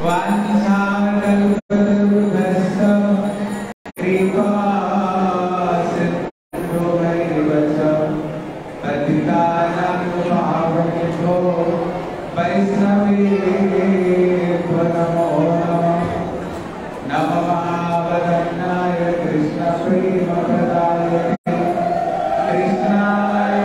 वाञ्छाकल्पतरुभ्यश्च कृपासिन्धुभैर्वच पतितानां पावनेभ्यो वैष्णवेभ्यो नमो नमः। नमः वदन्नाय कृष्णप्रेमप्रदाय कृष्णाय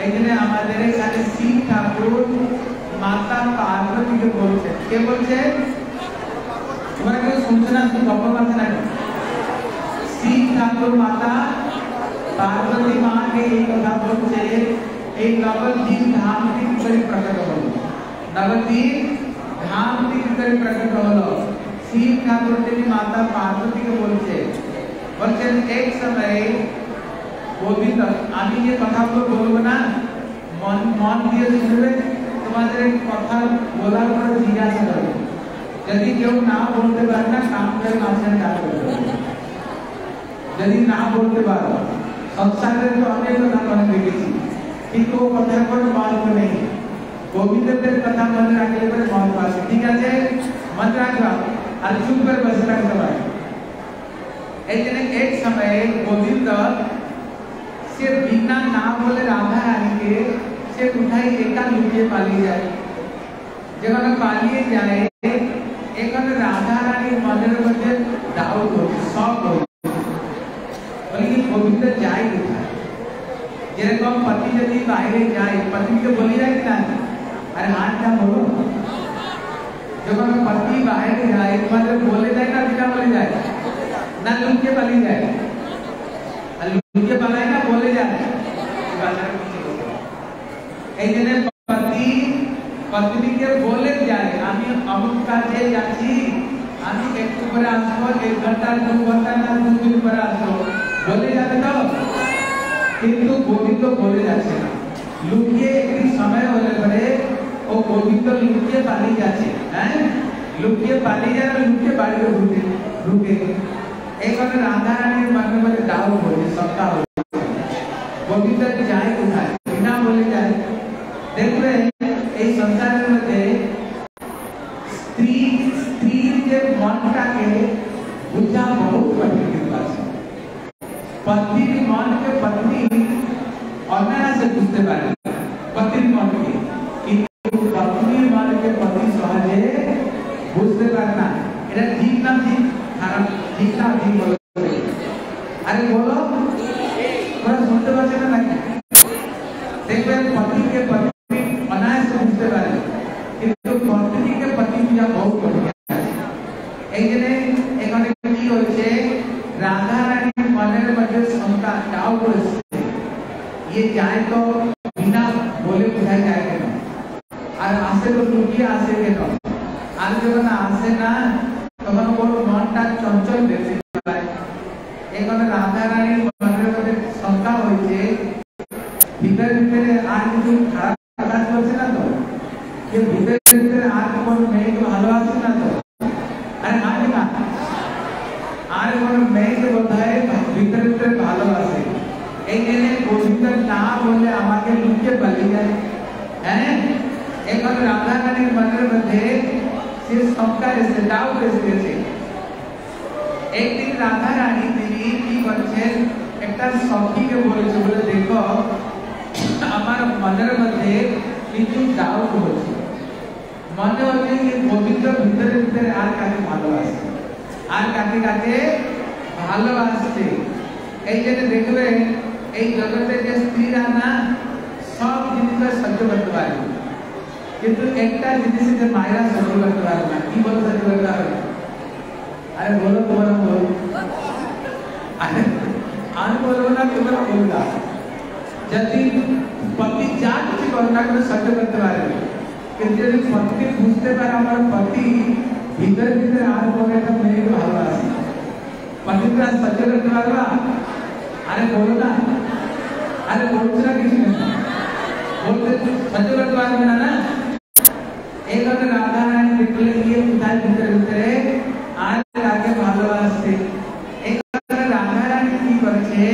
এখানে আমাদের এখানে শিব ঠাকুর মাতা পার্বতীকে বলছে, কে বলছে? তোমরা কেউ শুনছো না, তুমি গল্প পাচ্ছে না? শিব ঠাকুর মাতা पार्वती माँ के एक कथा बोलते एक नवद्वीप धाम की करी प्रकट होलो, नवद्वीप धाम की करी प्रकट होलो। शिव ठाकुर जी माता पार्वती के बोलते एक समय गोविंद आमी ये कथा बोलबो ना, मन मन दिए सुनबे, तुम्हारे कथा बोलार पर जिज्ञासा करबे, यदि केउ ना बोलते पारे ना काम करे माछन का करबे, यदि ना बोलते पारो संसार तो अनेक कथा मन देखी কিন্তু কথা করে মার্ক নেই, গোবিন্দের কথা মনে রাখলে পরে মার্ক আসে। ঠিক আছে, মনে রাখবা আর চুপ করে বসে থাকতে পারে। এই জন্য এক সময় গোবিন্দ সে বিনা না বলে রাধা রানীকে সে উঠাই একা লুকিয়ে পালিয়ে যায়। যখন পালিয়ে যায় এখানে রাধা রানীর মনের মধ্যে ডাউট হচ্ছে, সব হচ্ছে, বলে কি গোবিন্দ যায় কোথায়? যেরকম পতি যদি বাইরে যায় পত্নীকে বলে যায় কি না, আরে হাতটা বলো, যখন পতি বাইরে যায় মানে বলে যায় না, বিনা বলে যায় না, লুকিয়ে পালিয়ে যায়, আর লুকিয়ে পালায় না বলে যায়। এই জন্য পতি পত্নীকে বলে যায় আমি অমুক কাজে যাচ্ছি, আমি একটু পরে আসবো, 1 ঘন্টা 2 ঘন্টা না 2 দিন পরে আসবো, বলে যাবে তো। কিন্তু গোবিন্দ বলে যাচ্ছে না, লুকিয়ে একটি সময় হলে পরে ও গোবিন্দ লুকিয়ে পালিয়ে যাচ্ছে, হ্যাঁ লুকিয়ে পালিয়ে যায়, লুকিয়ে বাড়িতে ঢুকে এইখানে রাধা রানীর মনে মনে ডাউট হচ্ছে, শঙ্কা হচ্ছে, গোবিন্দ যায় কোথায়, বিনা বলে যায়। দেখবে এই সংসারের মধ্যে স্ত্রীর যে মনটাকে বুঝা বহুত কঠিন আছে। पत्नीर मन के पत्नी अनायासे बुझते पारे पत्नीर मन के, किंतु पत्नीर मन के पति सहजे बुझते पारे ना। এটা ঠিক না ঠিক, খারাপ ঠিক না ঠিক বলো, আরে বলো, তোমরা শুনতে পাচ্ছ না নাকি? দেখবেন পত্নীকে পত্নী অনায়াসে বুঝতে পারে, কিন্তু পত্নীকে পতি বুঝা বহুত কঠিন আছে। এই জন্য এখানে কি হচ্ছে, राधा रानी मনের মধ্যে শঙ্কা ডাউট হচ্ছে, ये जाए तो बिना बोले बुझाई जाए কেন, আর আসে তো লুকিয়ে আসে কেন, আর যখন আসে না তখন ওর মনটা চঞ্চল বেশি হয়। এখানে রাধা রানীর মনের মধ্যে শঙ্কা হয়েছে, ভিতরে ভিতরে আর কিছু খারাপ কাজ করছে না তো, যে ভিতরে ভিতরে আর কোন মেয়েকে ভালোবাসে না তো, আরে মানে না আর কোন মেয়েকে বোধহয় ভিতরে ভিতরে ভালোবাসে। এই জন্য গোবিন্দ না বলে আমাকে লুকিয়ে পালিয়ে যায়, হ্যাঁ এখন রাধা রানীর মনের মধ্যে সে শঙ্কা এসে ডাউট এসেছে। একদিন রাধা রানী তিনি কি করছেন, একটা সখীকে বলেছে, বলে দেখো আমার মনের মধ্যে কিছু ডাউট হচ্ছে, মনে হচ্ছে যে গোবিন্দ ভিতরে ভিতরে আর কাকে ভালোবাসে, আর কাকে কাকে ভালোবাসছে। এই জন্য দেখবে এই জগতে যে স্ত্রীরা না সব জিনিস সহ্য করতে পারে, কিন্তু একটা জিনিস যে মায়েরা সহ্য করতে পারে না। কি বলো সহ্য করতে পারে? আরে বলো, তোমরা বলো, আরে আমি বলবো না, তোমরা বলবা। যদি পতি যা কিছু করোনা করে সহ্য করতে পারে, কিন্তু যদি পতি বুঝতে পারে আমার পতি ভিতরে ভিতরে আর কোনো একটা মেয়েকে ভালোবাসে, পতিটা সহ্য করতে পারবা? আরে বলো না, আরে বলছো না কিছু না, বলতে সহ্য করতে পারবে না। না এই কথা রাধা রানী দেখলে গিয়ে কোথায় ভিতরে ভিতরে আর কাকে ভালোবাসছে। এই কথা রাধা রানী কি করছে,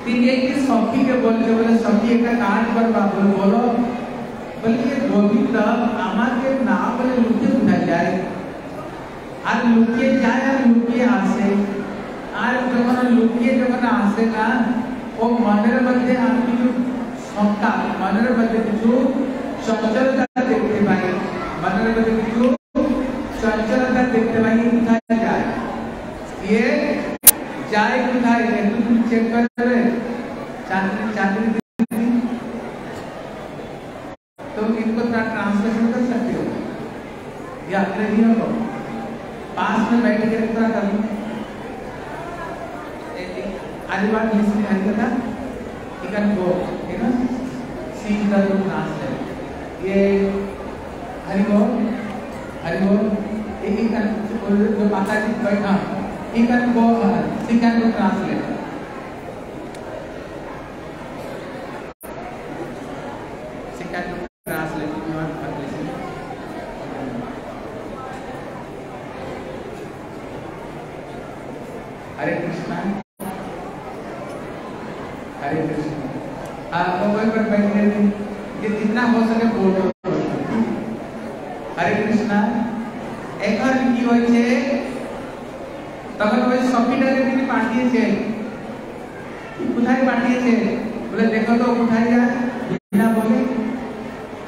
তিনি একটি সখীকে বলছে, বলে সখী একটা কাজ করবা, বলো, বলে গোবিন্দ আমাকে না বলে লুকিয়ে কোথায় যায়, আর লুকিয়ে যায় আর লুকিয়ে আসে, আর যখন লুকিয়ে যখন আসে না ও মনের মধ্যে আমি কিছু শঙ্কা, মনের মধ্যে কিছু চঞ্চলতা দেখতে পাই, মনের মধ্যে কিছু চঞ্চলতা দেখতে পাই, কোথায় যায়, ये যায় কোথায় একটু চেক করে চাঁদনি तो इनको ट्रांसलेशन कर सकते हो या अंग्रेजियों को पास में बैठ के पूरा कर लो। आज बात लिसनिंग है क्या? You can go, you know, see the translate. ये हरि बोल, ये can जो माता जी बैठा, he can go, she can do translate. She can do translate. You want to listen? Hare Krishna. हरे कृष्ण। आपको कोई पर बैठने ये जितना हो सके बोलो। हरे कृष्णा एक और की होय छे तখন ওই সফিটাকে তিনি পাঠিয়েছেন কোথায় পাঠিয়েছে বলে দেখো তো কোথায় যায় বিনা বলে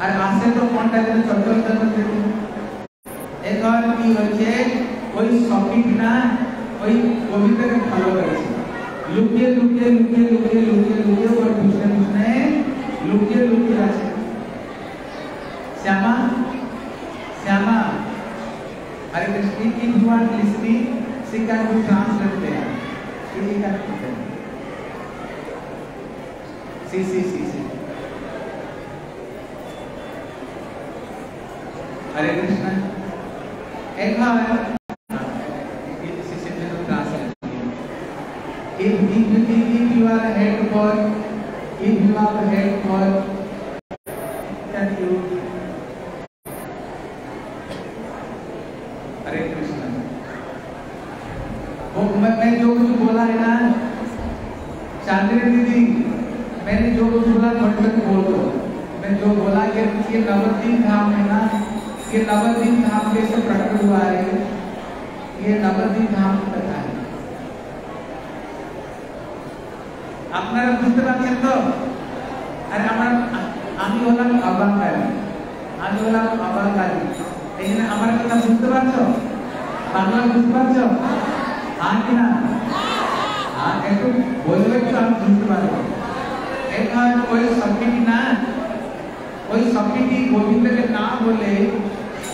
আর আসে তো কোনটা যেন চঞ্চল চঞ্চল এখন কি হচ্ছে ওই সফিটা ওই কবিতাকে ফলো করেছে লুকিয়ে লুকিয়ে লুকিয়ে লুকিয়ে লুকিয়ে লুকিয়ে ওর পিছনে পিছনে লুকিয়ে লুকিয়ে আছে শ্যামা শ্যামা हरे कृष्ण की you are listening she can do translate there she can do that see हरे कृष्ण एक बार if you are head for if you are head for can you हरे कृष्ण वो मैं जो कुछ बोला है ना चांदनी दीदी मैंने जो कुछ बोला फटफट बोल दो मैं जो बोला कि ये नवद्वीप धाम है ना ये नवद्वीप धाम कैसे प्रकट हुआ है ये नवद्वीप धाम की कथा है আপনারা বুঝতে পারছেন তো আরে আমি হলাম অবাঙ্গালী এই জন্য আমার কথা বুঝতে পারছো বাংলা বুঝতে পারছো হ্যাঁ কি না হ্যাঁ একটু বলবে তো আমি বুঝতে পারবো এখন ওই সবটি গোবিন্দকে না বলে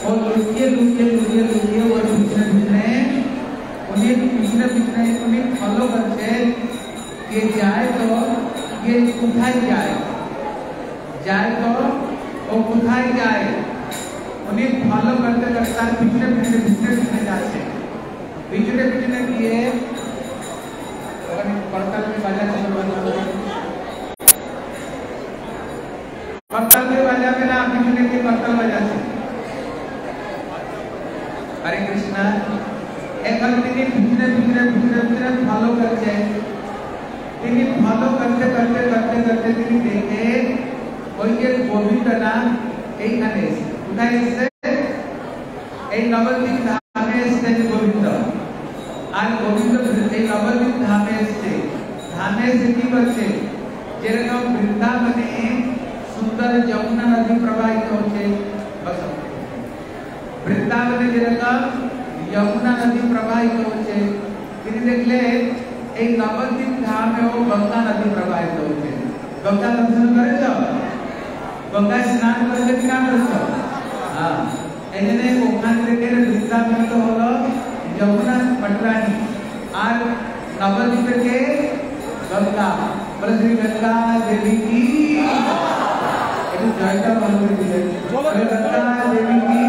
ও লুকিয়ে লুকিয়ে লুকিয়ে লুকিয়ে ওর পিছনে পিছনে উনি ফলো করছে ये जाए तो ये कुठाई जाए तो वो कुठाई जाए उन्हें फॉलो करते करते पिछले जाते पिछले किए करतल में बाजा में ना पिछले के करतल बजा से हरे कृष्णा एक पिछले फॉलो करते তিনি ফলো করতে করতে করতে করতে তিনি দেখে ওই যে গোবিন্দনা এইখানে এসে কোথায় এসে এই নবদ্বীপ ধামে এসে গোবিন্দ আর গোবিন্দ এই নবদ্বীপ ধামে এসে কি করছে যেরকম বৃন্দাবনে সুন্দর যমুনা নদী প্রবাহিত হচ্ছে বৃন্দাবনে যেরকম যমুনা নদী প্রবাহিত হচ্ছে তিনি দেখলে এই নবদ্বীপ ধামে ও গঙ্গা নদী প্রবাহিত হচ্ছে গঙ্গা দর্শন করেছ গঙ্গায় স্নান করেছে কি না করেছ হ্যাঁ এই জন্য ওখান থেকে বৃন্দাবন হলো যমুনা পটরানী আর নবদ্বীপ থেকে গঙ্গা বলে শ্রী গঙ্গা দেবী কি একটু জয়টা বন্ধ করে দিলেন গঙ্গা দেবী কি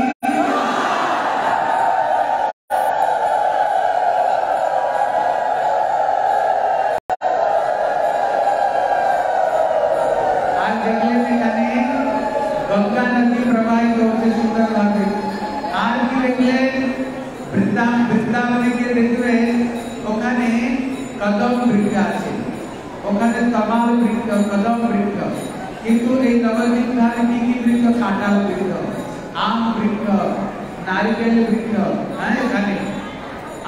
বৃন্দাবনে গিয়ে দেখবে ওখানে কদম বৃক্ষ আছে ওখানে তমাল বৃক্ষ কদম বৃক্ষ কিন্তু এই নবদ্বীপ ধামে কি বৃক্ষ কাঁঠাল বৃক্ষ আম বৃক্ষ নারকেল বৃক্ষ হ্যাঁ এখানে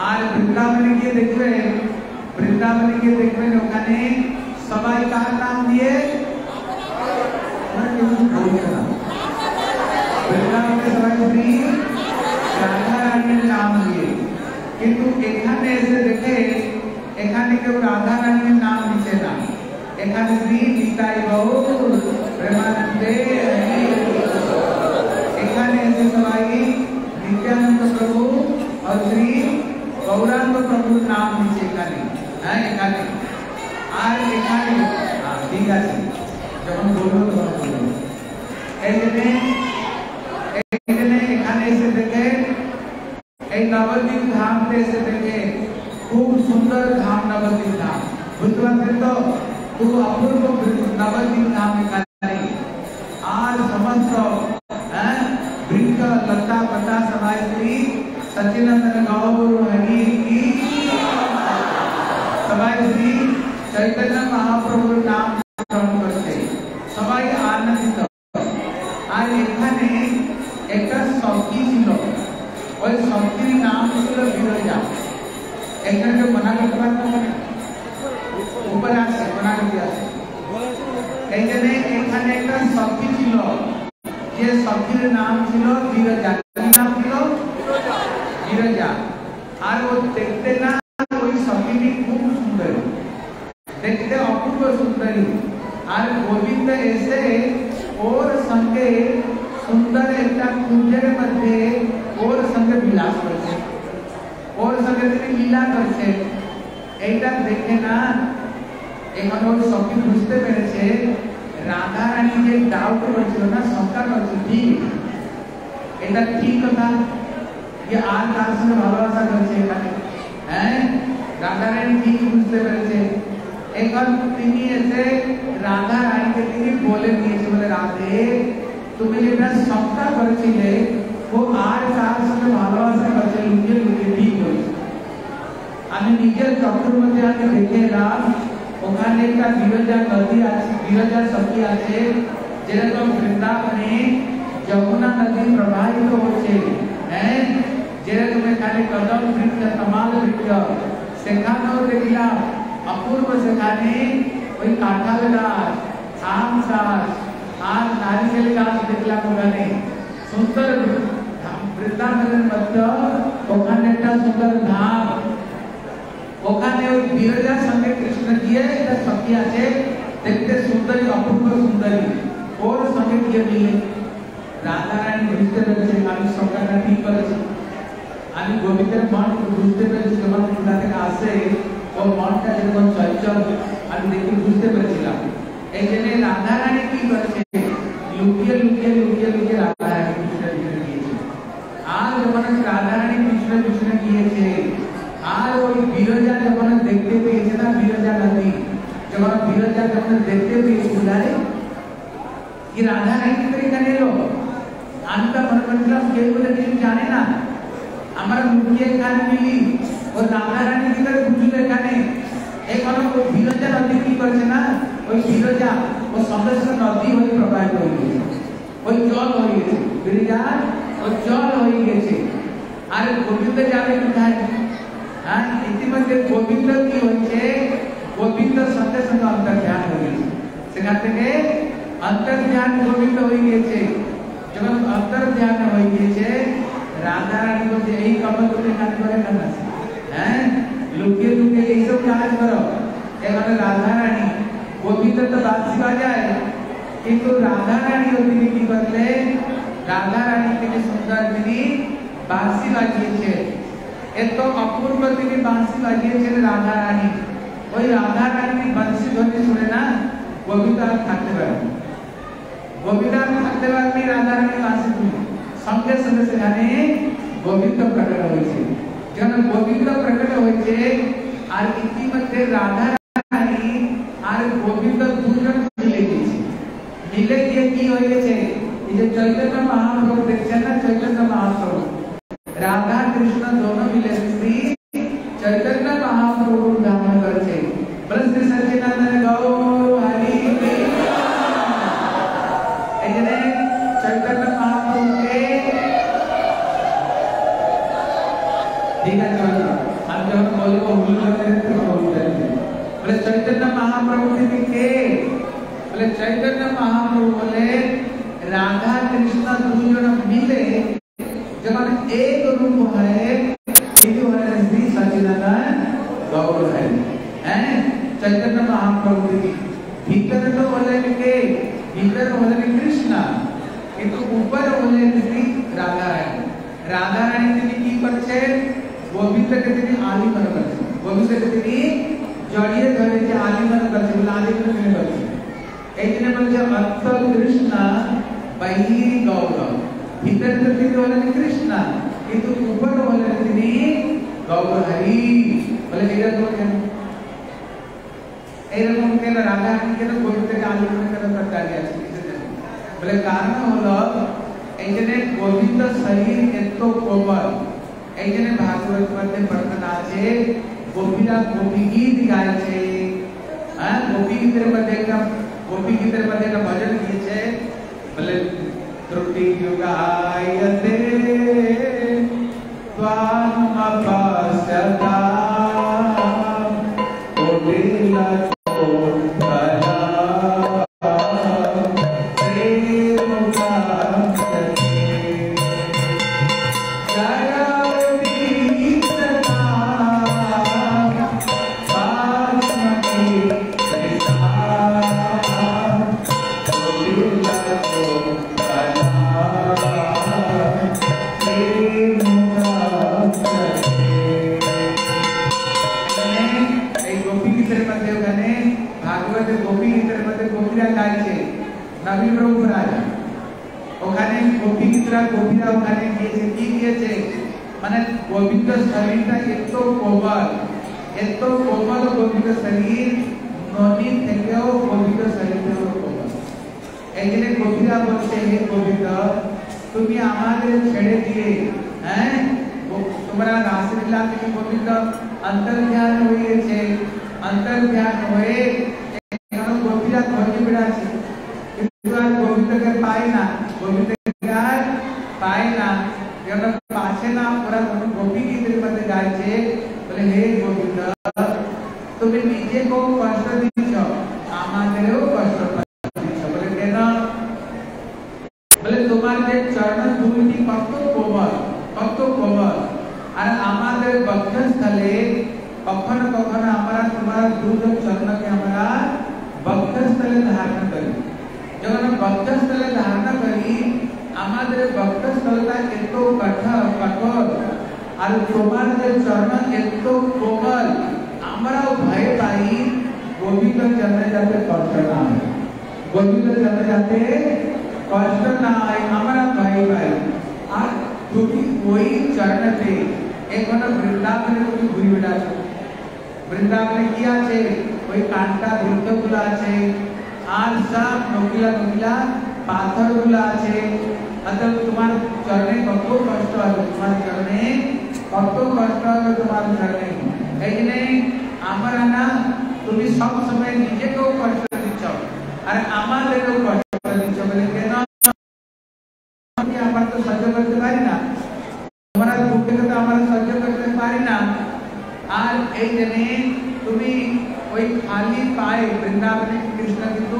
আর বৃন্দাবনে গিয়ে দেখবেন ওখানে সবাই কার নাম দিয়ে বৃন্দাবনে সবাই শ্রী রাধা রানীর নাম দিয়ে কিন্তু এখানে এসে দেখে এখানে কেউ রাধা রানীর নাম দিচ্ছে না এখানে শ্রী নিতাই গৌর প্রেমানন্দে ঠিক আছে যখন বলবো তখন বলবো এই জন্য এখানে এসে দেখে এই নবদ্বীপ ধাম এসে দেখে খুব সুন্দর ধাম নবদ্বীপ ধাম বুঝতে পারছেন তো খুব অপূর্ব নবদ্বীপ ধাম এখানে আর সমস্ত বৃক্ষ লता पता सभाई श्री सच्चिदानंद गौर हरि की सभाई श्री चैतन्य महाप्रभु नाम स्मरण करते सबाई आनंदित আর এখানে একটা সখী ছিল ওই সখীর নাম ছিল বিরজা এখানে মনা করতে পারতো না উপরে আসে মনা করতে আসে এই জন্য এখানে একটা সখী ছিল যে সখীর নাম ছিল বিরজা কি নাম ছিল বিরজা আর ও দেখতে না ওই সখীটি খুব সুন্দর দেখতে অপূর্ব সুন্দরী আর গোবিন্দ এসে ওর সঙ্গে সুন্দর একটা কুঞ্জের মধ্যে ওর সঙ্গে বিলাস করছে ওর সঙ্গে তিনি লীলা করছে এইটা দেখে না এখন ওর সখী বুঝতে পেরেছে রাধা রানী যে ডাউট করছিল না শঙ্কা করছিল ঠিক এটা ঠিক কথা যে আর তার সঙ্গে ভালোবাসা করছে এখানে হ্যাঁ রাধা রানী ঠিক বুঝতে পেরেছে এখন তিনি এসে রাধা রানীকে তিনি বলে দিয়েছে বলে রাধে তুমি যেটা শঙ্কা করেছিলে ও আর তার সঙ্গে ভালোবাসা করছে লুকিয়ে লুকিয়ে ঠিক হয়েছে আমি নিজের চক্ষুর মধ্যে আগে দেখে এলাম ওখানে একটা বিরজা নদী আছে বিরজা সখী আছে যেরকম বৃন্দাবনে যমুনা নদী প্রবাহিত হচ্ছে হ্যাঁ যেরকম এখানে কদম বৃক্ষ তমাল বৃক্ষ সেখানেও দেখলাম অপূর্ব সেখানে ওই কাঁঠাল গাছ আম গাছ আর নারিকেল গাছ দেখলাম ওখানে সুন্দর বৃন্দাবনের মধ্যে ওখানে একটা সুন্দর ধাম ওখানে ওই বিরজার সঙ্গে কৃষ্ণ দিয়ে একটা সখী আছে দেখতে সুন্দরী অপূর্ব সুন্দরী ওর সঙ্গে গিয়ে মিলে রাধা রানী বুঝতে পেরেছে আমি সংখ্যাটা ঠিক করেছি আমি গোবিন্দের মন বুঝতে পেরেছি যখন কোথা থেকে আসে ও মনটা যেরকম চঞ্চল আমি দেখে বুঝতে পেরেছিলাম এই জন্য রাধা রানী কি করেছে লুকিয়ে লুকিয়ে লুকিয়ে লুকিয়ে রাধা রানী কৃষ্ণের পিছনে গিয়েছে আর যখন রাধা রানী কৃষ্ণের পিছনে গিয়েছে আর ওই বিরজা যখন দেখতে পেয়েছে না বিরজা নদী যখন বিরজা যখন দেখতে পেয়েছে বুঝারে কি রাধা রানী এখানে এলো আমি তো মনে করছিলাম কেউ বলে কিছু জানে না আমরা লুকিয়ে এখানে মিলি ও রাধা রানী কি করে বুঝলো এখানে এখন ওই বিরজা নদী কি করছে না ওই বিরজা ও সমস্ত নদী হয়ে প্রবাহিত হয়ে গেছে ওই জল হয়ে গেছে বিরজা ও জল হয়ে গেছে আর গোবিন্দ যাবে কোথায় হ্যাঁ ইতিমধ্যে গোবিন্দ কি হচ্ছে গোবিন্দ সঙ্গে সঙ্গে অন্তর্ধান হয়ে গেছে সেখান থেকে অন্তর্ধান গোবিন্দ হয়ে গেছে যখন অন্তর্ধান হয়ে গিয়েছে রাধা রানী বলছে এই কর্ম তুমি এখানে করে কেন আছে হ্যাঁ লুকিয়ে লুকিয়ে এইসব কাজ করো এখানে রাধা রানী গোবিন্দ তো বাঁশি বাজায় কিন্তু রাধা রানী তিনি কি করলে রাধা রানী থেকে সুন্দর তিনি বাঁশি বাজিয়েছে এত অপূর্ব তিনি বাঁশি বাজিয়েছেন রাধা রানী ওই রাধা রানী বাঁশি ধ্বনি শুনে না গোবিন্দ আর থাকতে পারেন গোবিন্দ আর থাকতে পারেনি রাধা রানী বাঁশি শুনে সঙ্গে সঙ্গে সেখানে গোবিন্দ প্রকট হয়েছে যখন গোবিন্দ প্রকট হয়েছে আর ইতিমধ্যে রাধা রানী আর গোবিন্দ দুজন মিলে গিয়েছে মিলে গিয়ে কি হয়ে গেছে এই যে চৈতন্য মহাপ্রভু দেখছেন না চৈতন্য মহাপ্রভু राधा कृष्ण दोनों मिले श्री चैतन्य महाप्रभु धारण करते बस श्री सच्चिदानंद गौर हरि ऐसे चैतन्य महाप्रभु के ठीक है चलो हम जब बोले वो भूल करते हैं तो बोलते हैं बोले चैतन्य महाप्रभु के बोले चैतन्य महाप्रभु बोले राधा कृष्ण दोनों मिले जब एक रूप है श्री सच्चिदानंद गौर है चैतन्य महाप्रभु की भीतर तो बोले के भीतर बोले कृष्ण किंतु ऊपर बोले श्री राधा रानी राधा रानी তিনি কি করছে গোবিন্দকে তিনি আলিঙ্গন করছে গোবিন্দকে তিনি জড়িয়ে ধরেছে আলিঙ্গন করছে বলে আলিঙ্গন করে করছে এইখানে বলছে অন্ত কৃষ্ণ বাহির গৌর, ভিতরে তো তিনি হলেন কৃষ্ণ কিন্তু উপরে হলেন তিনি গৌর হরি। বলে এরকম কেন, এরকম কেন রাধা কেন গোবিন্দকে আলিঙ্গন কেন করতে আছে? বলে কারণ হলো এইখানে গোবিন্দ শরীর এত কোমল, এইখানে ভাগবত মধ্যে বর্ণনা আছে গোপীরা গোপী গীত গাইছে। হ্যাঁ, গোপী গীতের মধ্যে একটা ভজন গিয়েছে, বলে ত্রুটি যুগায়তে ত্বাম অপশ্যতা কোটিলা কোটলা গোপীরা ওখানে গিয়েছে, কি গিয়েছে মানে গোবিন্দ শরীরটা এত কোমল, এত কোমল গোবিন্দ শরীর, নদী থেকেও গোবিন্দ শরীরটাও কোমল। এই জন্য গোপীরা বলছে হে গোবিন্দ তুমি আমাদের ছেড়ে দিয়ে, হ্যাঁ তোমরা রাসলীলা থেকে গোবিন্দ অন্তর্ধান হয়েছে, অন্তর্ধান হয়ে এখন গোপীরা খোঁজে বেড়াচ্ছে কিন্তু আর গোবিন্দকে পায় না, গোবিন্দকে আর পায় না, কেন পাচ্ছে না। ওরা গোপী গীতের মধ্যে গাইছে, বলে হে গোবিন্দ তুমি নিজেকেও কষ্ট দিচ্ছ আমাদেরও কষ্ট দিচ্ছ। বলে কেন? বলে তোমার যে চরণ দুটি কত কোমল, কত কোমল, আর আমাদের বক্ষস্থলে কখনো কখনো আমরা তোমার দুটো চরণকে আমরা বক্ষস্থলে ধারণ করি। যখন বক্ষস্থলে ধারণ করি আমাদের বক্ষস্থলটা এত কঠোর আর তোমার যে চরণ এত কোমল, আমরাও ভয় পাই গোবিন্দ চরণে যাতে কষ্ট না হয়, গোবিন্দ চরণে যাতে কষ্ট না হয় আমরা ভয় পাই। আর তুমি ওই চরণে এখনো বৃন্দাবনে তুমি ঘুরে বেড়াচ্ছ, বৃন্দাবনে কি আছে? ওই কাঁটা বৃক্ষগুলো আছে আর সব নকিলা নকিলা পাথরগুলো আছে। অতএব তোমার চরণে কত কষ্ট হবে, তোমার চরণে কত কষ্ট হবে তোমার চরণে। এই জন্য আমরা না তুমি সব সময় নিজেকেও কষ্ট দিচ্ছ আর আমাদেরও কষ্ট দিচ্ছ। বলে কেন? আমরা তো সহ্য করতে পারি না, তোমরা দুঃখকে তো আমরা সহ্য করতে পারি না। আর এই জন্য তুমি ওই খালি পায়ে বৃন্দাবনে কৃষ্ণ কিন্তু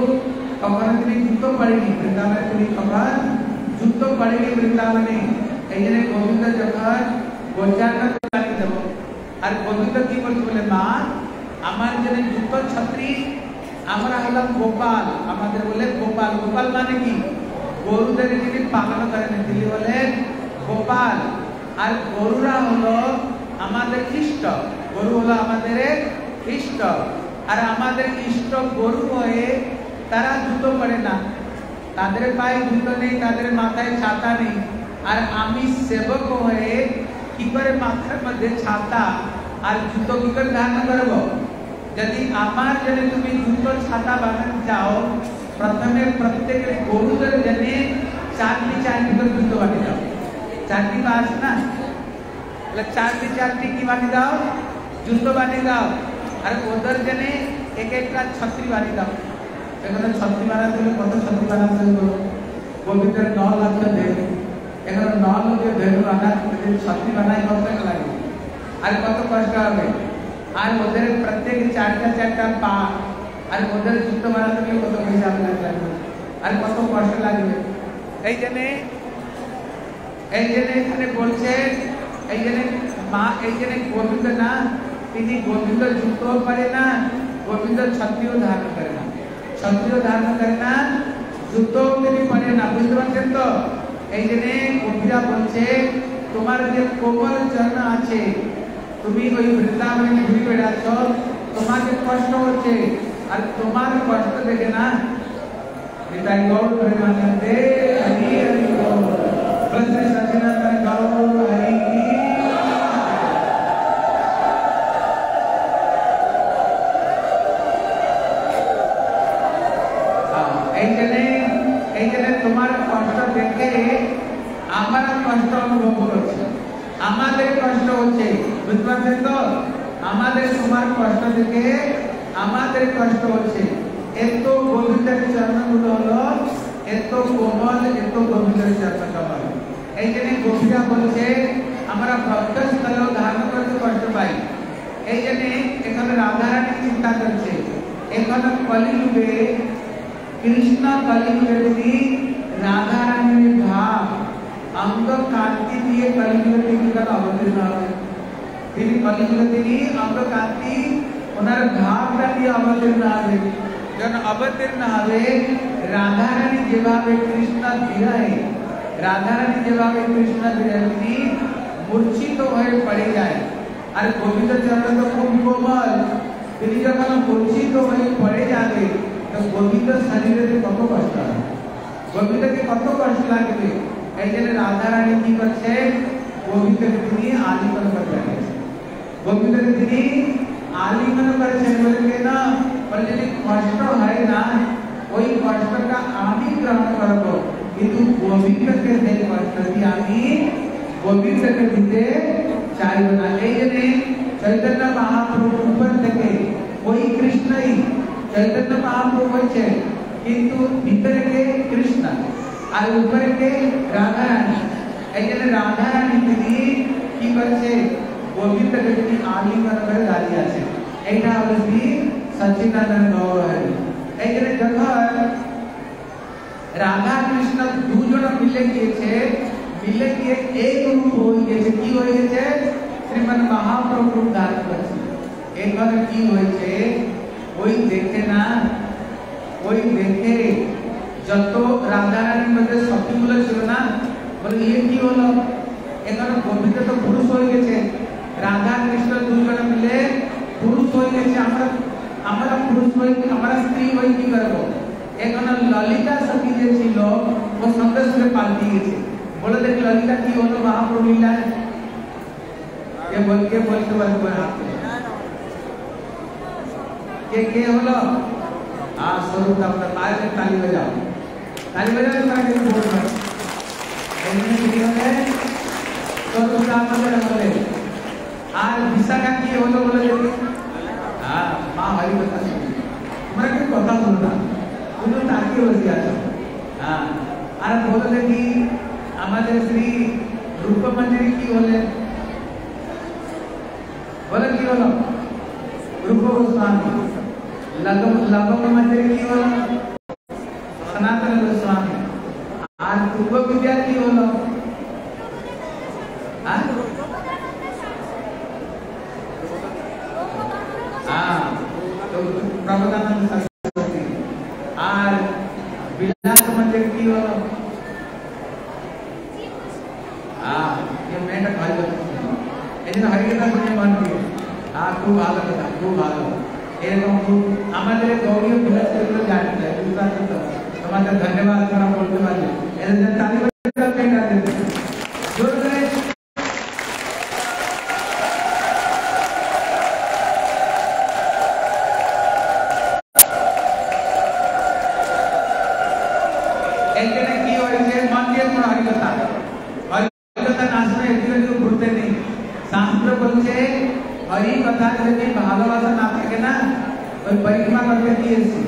কখনো তিনি জুতো পড়েনি, বৃন্দাবনে তুমি কখনো জুতো পড়েনি বৃন্দাবনে। এই জন্য গোবিন্দ যখন গোচারটা লাগিয়ে দেব আর গোবিন্দ কি বলছে? বলে মা আমার জন্য জুতো ছত্রী, আমরা হলাম গোপাল, আমাদের বলে গোপাল। গোপাল মানে কি? গরুদের যিনি পালন করেন তিনি বলেন গোপাল। আর গরুরা হলো আমাদের ইষ্ট, গরু হলো আমাদের ইষ্ট। আর আমাদের ইষ্ট গরু হয়ে তারা জুতো পরে না, তাদের পায়ে জুতো নেই, তাদের মাথায় ছাতা নেই। আর আমি সেবক হয়ে কি করে মাথার মধ্যে ছাতা আর জুতো কি করে ধারণ করব? যদি আমার জন্য তুমি জুতো ছাতা বানাতে চাও, প্রথমে প্রত্যেক গরুদের জন্য চারটি চারটি করে জুতো বানিয়ে দাও। চারটি তো আসে না, চারটি চারটি কি বানিয়ে দাও? জুতো বানিয়ে দাও। আর ওদের জন্য এক একটা ছত্রি বানিয়ে দাও। এখানে ছত্রি বানাতে হলে কত ছত্রি বানাতে হবে? গোবিন্দের 9 লাখ দেবে, এখানে 9 লোকের ভেলু বানাতে ছত্রি বানাই কত টাকা লাগে আর কত কষ্ট হবে। আর ওদের প্রত্যেক চারটা চারটা পা আর ওদের জুতো বানাতে গেলে কত পয়সা লাগবে আর কত কষ্ট লাগবে। এই জন্য এখানে বলছে, এই জন্য মা, এই জন্য গোবিন্দ না তিনি গোবিন্দ জুতো পরে না, গোবিন্দ ছত্রিও ধারণ করে না, ছত্রিও ধারণ করে না, জুতো তিনি পরে না। বুঝতে পারছেন তো? এই জন্য গোপীরা বলছে তোমার যে কোমল চরণ আছে, তুমি ওই বৃন্দাবনে ঘুরে বেড়াচ্ছ, তোমাকে কষ্ট হচ্ছে আর তোমার কষ্ট দেখে না निताई गौर प्रेमानंदे हरि हरि बोल। बोल श्री सच्चिदानंद गौर हरि की। এইখানে তোমার কষ্ট দেখে আমার কষ্ট অনুভব করছে, আমাদের কষ্ট হচ্ছে, বুঝতে পারছেন তো? আমাদের তোমার কষ্ট দেখে আমাদের কষ্ট হচ্ছে। এত গোবিন্দের চরণগুলো হলো এত কোমল, এত গোবিন্দের চরণ কমল। এইখানে গোপীরা বলছে আমরা ভক্তস্থল ধারণ করতে কষ্ট পাই। এই জন্য এখানে রাধারানী চিন্তা করছে, এখানে কলিযুগে কৃষ্ণ কলিযুগে তিনি রাধারানীর ভাব অঙ্গ কান্তি দিয়ে কলিযুগে তিনি অবতীর্ণ হবে। তিনি কলিযুগে তিনি অঙ্গ কান্তি ওনার ভাবটা দিয়ে অবতীর্ণ হবে। যখন অবতীর্ণ হবে রাধারানী যেভাবে কৃষ্ণ বিরহে, রাধারানী যেভাবে কৃষ্ণ বিরহে তিনি মূর্ছিত হয়ে পড়ে যায়। আর গোবিন্দ চরণ তো খুব কোমল, তিনি যখন মূর্ছিত হয়ে পড়ে যাবে তো গোবিন্দ শরীরে কত কষ্ট হবে, গোবিন্দকে কত কষ্ট লাগবে। এই জন্য রাধারানী কি করছে, গোবিন্দকে তিনি আলিঙ্গন করতে গেছে, গোবিন্দকে তিনি আলিঙ্গন করেছেন। বলে না, বলে যদি কষ্ট হয় না ওই কষ্টটা আমি গ্রহণ করব, কিন্তু গোবিন্দকে সেই কষ্টটি আমি গোবিন্দকে দিতে চাইব না। এই জন্য চৈতন্য মহাপ্রভু উপর থেকে ওই কৃষ্ণই, চৈতন্য মহাপ্রভু হয়েছে কিন্তু ভিতরে কে কৃষ্ণ আর উপরে কে রাধারানী। এই জন্য রাধারানী তিনি কি করছে, গোবিন্দকে তিনি আলিঙ্গন করে দাঁড়িয়ে আছে। এইটা হলো কি সচ্চিদানন্দ গৌর হরি। এই জন্য যখন রাধা কৃষ্ণ দুজন মিলে গিয়েছে, মিলে গিয়ে এক রূপ হয়ে গেছে। কি হয়ে গেছে, শ্রীমন মহাপ্রভু ধারণ করেছে। এখানে কি হয়েছে, ওই দেখে না, ওই দেখে যত রাধারানীর মধ্যে শক্তিগুলো ছিল না, বলে ইয়ে কি হলো, এখানে গোবিন্দ তো পুরুষ হয়ে গেছে, রাধা কৃষ্ণ দুজন মিলে পুরুষ হয়ে গেছে, আমরা পুরুষ হয়ে আমরা স্ত্রী হয়ে কি করবো। এখানে ললিতা সখী যে ছিল ও সঙ্গে সঙ্গে পাল্টি গেছে। বলে দেখ ললিতা কি হলো মহাপ্রভু লীলায়, কে বলতে পারবে হাত কে হলো। আর স্বরূপ আপনার পায়ে তালি বাজাও, তালি বাজাও তাকে বলবে এমনি কি হলে স্বরূপ আমাদের হলে। আর বিশাখা কি হলো বলে দেখি, হ্যাঁ মা হরি কথা শুনি, তোমরা কি কথা বলো না, তুমি তাকিয়ে বসে আছো। হ্যাঁ আর বলে দেখি আমাদের শ্রী রূপমঞ্জরি কি হলেন, বলে কি হলো রূপ গোস্বামী। लवम मंदिर की होलो सनातन गोस्वामी। আর পূর্ব বিদ্যা কি হলো, তো প্রবোধানন্দ সরস্বতী। আর বিলাস মন্দির কি হলো, ये मेटा भाई बता এজন্য হরিকথা শুনে মন দিয়ে খুব ভালো কথা, খুব ভালো। এরকম আমাদের গৌরীয় বিলাসগুলো জানতে চাই, বুঝতে পারছেন তো? তোমাদের ধন্যবাদ করা বলতে পারি। এর জন্য তালি বাজাতে জোর করে। এইখানে কি হয়েছে, মন দিয়ে কোনো হরিকথা, হরিকথা না শুনে একটু ঘুরতে নেই। শাস্ত্র বলছে হরি কথা যদি ভালোবাসা না থাকে না, ওই পরিক্রমা করতে দিয়েছি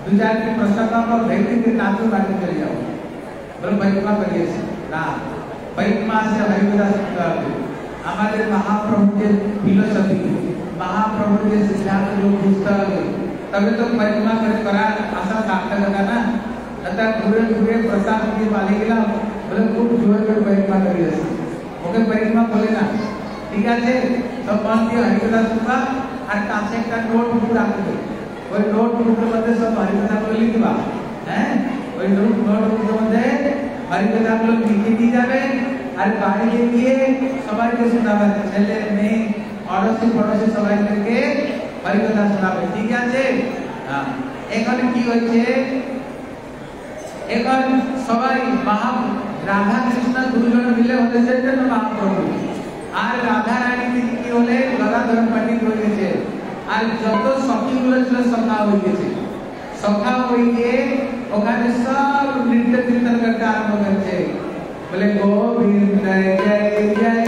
দু চারটি প্রসাদ ব্যক্তিকে নাচু বাড়ি চলে যাও, বলে পরিক্রমা করিয়েছি না। পরিক্রমা সে হরিকথা শুনতে হবে। আমাদের মহাপ্রভুর যে ফিলোসফি, মহাপ্রভুর যে সিদ্ধান্ত লোক বুঝতে হবে, তবে তো পরিক্রমা করে করার আশা সার্থক হবে না। অর্থাৎ ঘুরে ঘুরে প্রসাদ দিয়ে পালিয়ে গেলাম, বলে খুব জোর করে পরিক্রমা করিয়েছি, ওকে পরিক্রমা বলে না। ঠিক আছে, সব মন দিয়ে হরিকথা শুনবা। আর কাছে একটা নোটবুক রাখবে, ওই নোটবুকের মধ্যে সব হরিকথাগুলো লিখবা। হ্যাঁ, ওই নোটবুকের মধ্যে হরিকথাগুলো লিখে দিয়ে যাবে। আর বাড়িতে গিয়ে সবাইকে শোনাবে, ছেলে মেয়ে অড়শি পড়শি সবাইকে হরিকথা শোনাবে। ঠিক আছে, এখানে কি হচ্ছে, एक सबाई महा राधा कृष्ण दुर्जन मिले होते से महाप्रभु আর রাধা রানী কি হলে গদাধর পণ্ডিত হয়ে গেছে আর যত সখী গুলো ছিল সখা হয়ে গেছে সখা হয়ে গিয়ে ওখানে সব নৃত্য কীর্তন করতে আরম্ভ করছে বলে গোবিন্দ জয় জয়